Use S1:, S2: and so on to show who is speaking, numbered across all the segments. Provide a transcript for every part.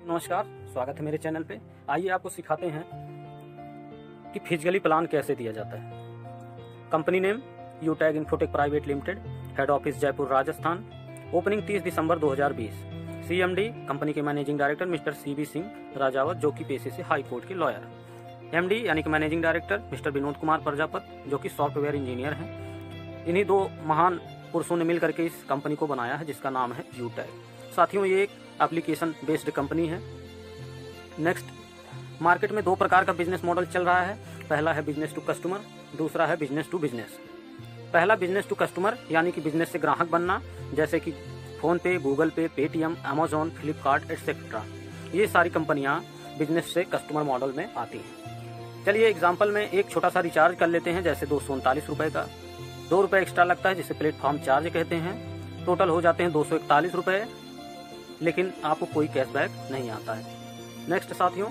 S1: नमस्कार, स्वागत है मेरे चैनल पे। आइए आपको सिखाते हैं कि फिजिकली प्लान कैसे दिया जाता है। Company name Utag Infotech private limited, head office Jaipur Rajasthan, opening 30 दिसंबर 2020। CMD कंपनी के managing director mister CB Singh Rajawat, जो कि पेशे से हाई कोर्ट के लॉयर। MD यानी कि managing director mister Vinod Kumar Prajapat, जो कि सॉफ्टवेयर इंजीनियर हैं। इन्हीं दो महान पुरुषों ने मिलकर के इस कंपनी को बनाया है, जिसका नाम है यूटैग। साथियों, ये एक एप्लीकेशन बेस्ड कंपनी है। नेक्स्ट, मार्केट में दो प्रकार का बिजनेस मॉडल चल रहा है। पहला है बिजनेस टू कस्टमर, दूसरा है बिजनेस टू बिजनेस। पहला बिजनेस टू कस्टमर यानी कि बिजनेस से ग्राहक बनना, जैसे कि फोन पे, गूगल पे, पेटीएम, अमेजोन, फ्लिपकार्ट एटसेट्रा। ये सारी कंपनियां बिजनेस से कस्टमर मॉडल में आती हैं। चलिए एग्जाम्पल में एक छोटा सा रिचार्ज कर लेते हैं, जैसे 239 रुपये का। 2 रुपये एक्स्ट्रा लगता है, जिसे प्लेटफॉर्म चार्ज कहते हैं। टोटल हो जाते हैं 241 रुपये, लेकिन आपको कोई कैशबैक नहीं आता है। नेक्स्ट साथियों,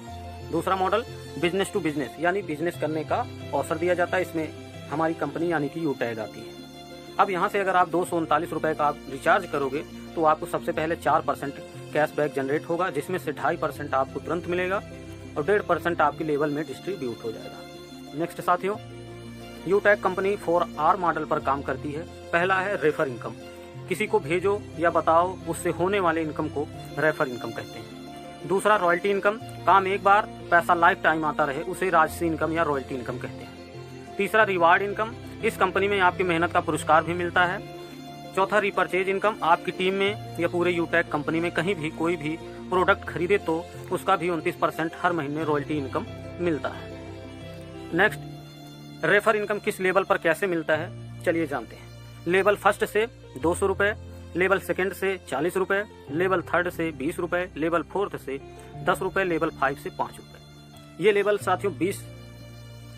S1: दूसरा मॉडल बिजनेस टू बिजनेस यानी बिजनेस करने का अवसर दिया जाता है। इसमें हमारी कंपनी यानी कि यूटैग आती है। अब यहाँ से अगर आप 239 रुपये का आप रिचार्ज करोगे तो आपको सबसे पहले 4% कैशबैक जनरेट होगा, जिसमें से 2.5% आपको तुरंत मिलेगा और 1.5% आपके लेवल में डिस्ट्रीब्यूट हो जाएगा। नेक्स्ट साथियों, यूटैग कंपनी 4R मॉडल पर काम करती है। पहला है रेफर इनकम, किसी को भेजो या बताओ, उससे होने वाले इनकम को रेफर इनकम कहते हैं। दूसरा रॉयल्टी इनकम, काम एक बार, पैसा लाइफ टाइम आता रहे, उसे राजसी इनकम या रॉयल्टी इनकम कहते हैं। तीसरा रिवार्ड इनकम, इस कंपनी में आपकी मेहनत का पुरस्कार भी मिलता है। चौथा रिपर्चेज इनकम, आपकी टीम में या पूरे यूटैग कंपनी में कहीं भी कोई भी प्रोडक्ट खरीदे तो उसका भी 29% हर महीने रॉयल्टी इनकम मिलता है। नेक्स्ट, रेफर इनकम किस लेवल पर कैसे मिलता है, चलिए जानते हैं। लेवल फर्स्ट से 200 रुपये, लेवल सेकंड से 40 रुपये, लेवल थर्ड से 20 रुपये, लेवल फोर्थ से 10 रुपये, लेवल 5 से 5 रुपये। ये लेवल साथियों 20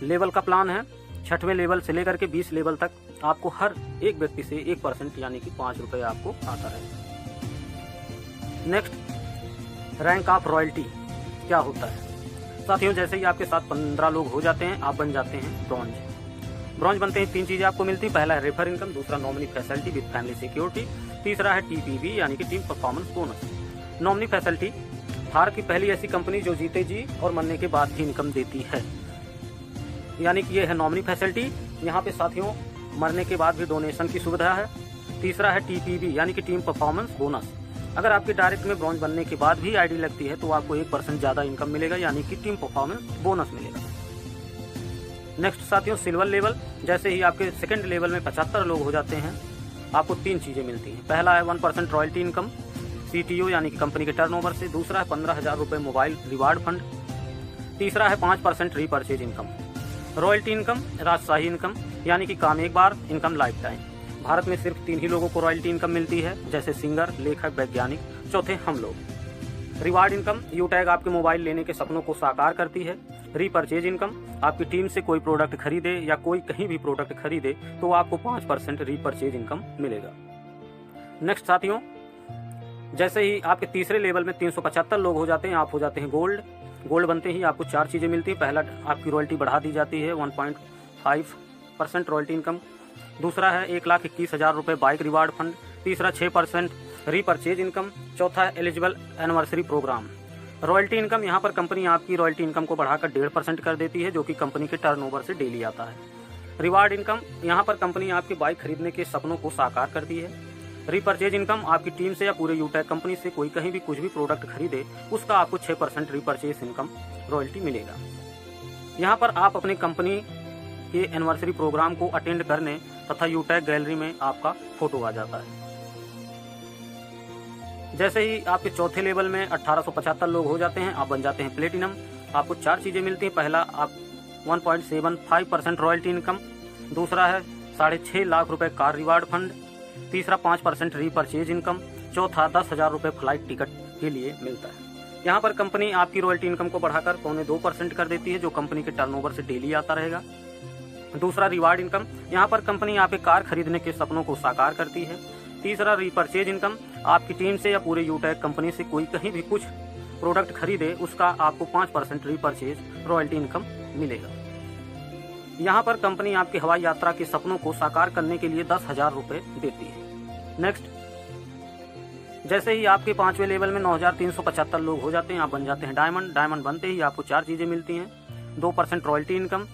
S1: लेवल का प्लान है। 6वें लेवल से लेकर के 20 लेवल तक आपको हर एक व्यक्ति से 1% यानी कि 5 रुपये आपको आता है। नेक्स्ट, रैंक ऑफ रॉयल्टी क्या होता है साथियों? जैसे ही आपके साथ 15 लोग हो जाते हैं, आप बन जाते हैं ब्रॉन्ज। ब्रॉन्ज बनते ही 3 चीजें आपको मिलती हैं। पहला है रेफर इनकम, दूसरा nominee facility with family security, तीसरा है TPV यानी कि team performance bonus. Nominee facility, Bharat की पहली ऐसी कंपनी जो जीते जी और मरने के बाद भी इनकम देती है, यानी कि ये है नॉमिनी फैसिलिटी। यहाँ पे साथियों मरने के बाद भी डोनेशन की सुविधा है। तीसरा है TPV यानी कि टीम परफॉर्मेंस बोनस। अगर आपके डायरेक्ट में ब्रॉन्ज बनने के बाद भी ID लगती है तो आपको 1% ज्यादा इनकम मिलेगा, यानी कि टीम परफॉर्मेंस बोनस मिलेगा। नेक्स्ट साथियों, सिल्वर लेवल, जैसे ही आपके सेकंड लेवल में 75 लोग हो जाते हैं, आपको 3 चीजें मिलती हैं। पहला है 1% रॉयल्टी इनकम CTO यानी कि कंपनी के टर्नओवर से, दूसरा है 15,000 रुपये मोबाइल रिवार्ड फंड, तीसरा है 5% रीपरचेज इनकम। रॉयल्टी इनकम राजशाही इनकम यानी कि काम एक बार, इनकम लाइफ टाइम। भारत में सिर्फ 3 ही लोगों को रॉयल्टी इनकम मिलती है, जैसे सिंगर, लेखक, वैज्ञानिक, चौथे हम लोग। रिवार्ड इनकम, यूटैग आपके मोबाइल लेने के सपनों को साकार करती है। रीपरचेज इनकम, आपकी टीम से कोई प्रोडक्ट खरीदे या कोई कहीं भी प्रोडक्ट खरीदे तो आपको 5% रीपरचेज इनकम मिलेगा। नेक्स्ट साथियों, जैसे ही आपके तीसरे लेवल में 375 लोग हो जाते हैं, आप हो जाते हैं गोल्ड। गोल्ड बनते ही आपको 4 चीजें मिलती हैं। पहला, आपकी रॉयल्टी बढ़ा दी जाती है 1.5% रॉयल्टी इनकम। दूसरा है 1,21,000 रुपये बाइक रिवार्ड फंड। तीसरा 6% रीपरचेज इनकम। चौथा है eligible anniversary program. Royalty income, यहाँ पर कंपनी आपकी रॉयल्टी इनकम को बढ़ाकर 1.5% कर देती है, जो कि कंपनी के टर्नओवर से डेली आता है। रिवार्ड इनकम, यहाँ पर कंपनी आपके बाइक खरीदने के सपनों को साकार करती है। रीपरचेज इनकम, आपकी टीम से या पूरे यूटैग कंपनी से कोई कहीं भी कुछ भी प्रोडक्ट खरीदे उसका आपको 6% रीपरचेज इनकम रॉयल्टी मिलेगा। यहाँ पर आप अपनी कंपनी के एनिवर्सरी प्रोग्राम को अटेंड करने तथा यूटैग गैलरी में आपका फोटो आ जाता है। जैसे ही आपके चौथे लेवल में 1875 लोग हो जाते हैं, आप बन जाते हैं प्लेटिनम। आपको 4 चीजें मिलती हैं। पहला, आप 1.75% रॉयल्टी इनकम। दूसरा है 6.5 लाख रुपए कार रिवार्ड फंड। तीसरा 5% रीपरचेज इनकम। चौथा 10,000 रुपये फ्लाइट टिकट के लिए मिलता है। यहाँ पर कंपनी आपकी रॉयल्टी इनकम को बढ़ाकर 2.25% कर देती है, जो कंपनी के टर्नओवर से डेली आता रहेगा। दूसरा रिवार्ड इनकम, यहाँ पर कंपनी आपके कार खरीदने के सपनों को साकार करती है। तीसरा रिपर्चेज इनकम, आपकी टीम से या पूरे यूटैग कंपनी से कोई कहीं भी कुछ प्रोडक्ट खरीदे उसका आपको 5% रिपर्चेज रॉयल्टी इनकम मिलेगा। यहाँ पर कंपनी आपकी हवाई यात्रा के सपनों को साकार करने के लिए 10,000 रुपये देती है। नेक्स्ट, जैसे ही आपके 5वें लेवल में 9,375 लोग हो जाते हैं, आप बन जाते हैं डायमंड। डायमंड बनते ही आपको 4 चीज़ें मिलती हैं। 2% रॉयल्टी इनकम,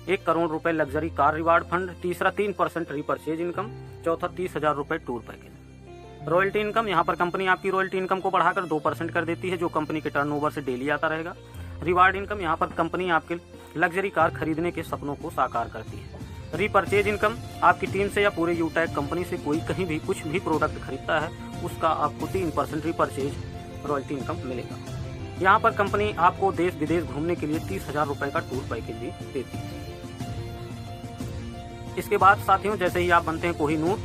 S1: 1 करोड़ रुपए लग्जरी कार रिवार्ड फंड, तीसरा 3% रीपरचेज इनकम, चौथा 30,000 रुपए टूर पैकेज। रॉयल्टी इनकम, यहाँ पर कंपनी आपकी रॉयल्टी इनकम को बढ़ाकर 2% कर देती है, जो कंपनी के टर्नओवर से डेली आता रहेगा। रिवार्ड इनकम, यहाँ पर कंपनी आपके लग्जरी कार खरीदने के सपनों को साकार करती है। रीपरचेज इनकम, आपकी टीम से या पूरे यूटैग कंपनी से कोई कहीं भी कुछ भी प्रोडक्ट खरीदता है, उसका आपको 3% रीपरचेज रॉयल्टी इनकम मिलेगा। यहाँ पर कंपनी आपको देश विदेश घूमने के लिए 30,000 रुपए का टूर पैकेज भी देती है। इसके बाद साथियों, जैसे ही आप बनते हैं कोहिनूर,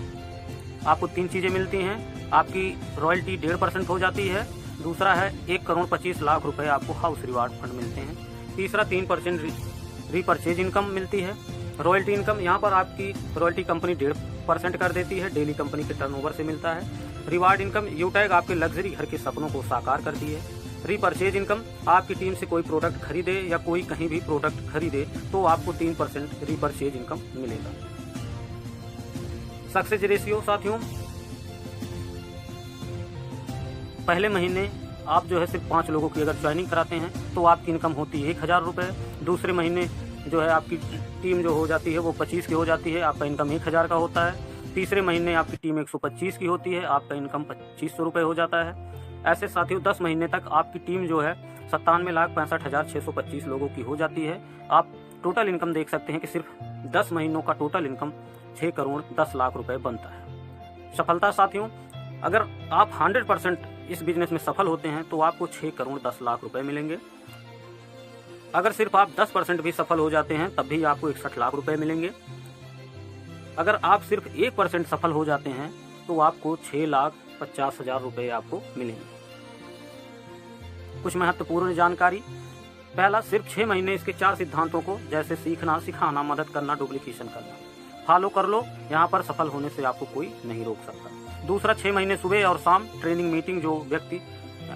S1: आपको 3 चीजें मिलती हैं। आपकी रॉयल्टी 1.5% हो जाती है। दूसरा है 1,25,00,000 रुपए आपको हाउस रिवार्ड फंड मिलते हैं। तीसरा 3% रीपरचेज इनकम मिलती है। रॉयल्टी इनकम, यहाँ पर आपकी रॉयल्टी कंपनी 1.5% कर देती है, डेली कंपनी के टर्नओवर से मिलता है। रिवार्ड इनकम, यूटैग आपके लग्जरी घर के सपनों को साकार करती है। रीपरचेज इनकम, आपकी टीम से कोई प्रोडक्ट खरीदे या कोई कहीं भी प्रोडक्ट खरीदे तो आपको 3% रीपरचेज इनकम मिलेगा। सक्सेस रेशियो साथियों, पहले महीने आप जो है सिर्फ 5 लोगों की अगर ज्वाइनिंग कराते हैं तो आपकी इनकम होती है 1,000 रुपये। दूसरे महीने जो है आपकी टीम जो हो जाती है वो 25 की हो जाती है, आपका इनकम 1,000 का होता है। तीसरे महीने आपकी टीम 125 की होती है, आपका इनकम 2,500 रुपये हो जाता है। ऐसे साथियों 10 महीने तक आपकी टीम जो है 97,65,625 लोगों की हो जाती है। आप टोटल इनकम देख सकते हैं कि सिर्फ 10 महीनों का टोटल इनकम 6 करोड़ 10 लाख रुपए बनता है। सफलता साथियों, अगर आप 100% इस बिजनेस में सफल होते हैं तो आपको 6 करोड़ 10 लाख रुपए मिलेंगे। अगर सिर्फ आप 10% भी सफल हो जाते हैं तब भी आपको 61 लाख रुपए मिलेंगे। अगर आप सिर्फ 1% सफल हो जाते हैं तो आपको 6,50,000 रुपए आपको मिलेंगे। कुछ महत्वपूर्ण जानकारी। पहला, सिर्फ 6 महीने इसके 4 सिद्धांतों को, जैसे सीखना, सिखाना, मदद करना, डुप्लीकेशन करना, फॉलो कर लो। यहाँ पर सफल होने से आपको कोई नहीं रोक सकता। दूसरा, 6 महीने सुबह और शाम ट्रेनिंग मीटिंग जो व्यक्ति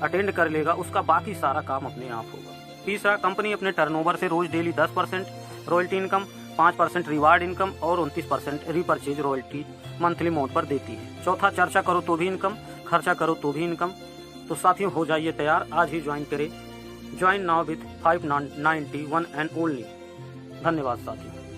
S1: अटेंड कर लेगा उसका बाकी सारा काम अपने आप होगा। तीसरा, कंपनी अपने टर्नओवर से रोज daily 10% royalty income, 5% reward income और 29% रीपरचेज रॉयल्टी मंथली मोड पर देती है। चौथा, चर्चा करो तो भी इनकम, खर्चा करो तो भी इनकम। तो साथियों हो जाइए तैयार, आज ही ज्वाइन करें। Join now with 591 and only. धन्यवाद साथियों।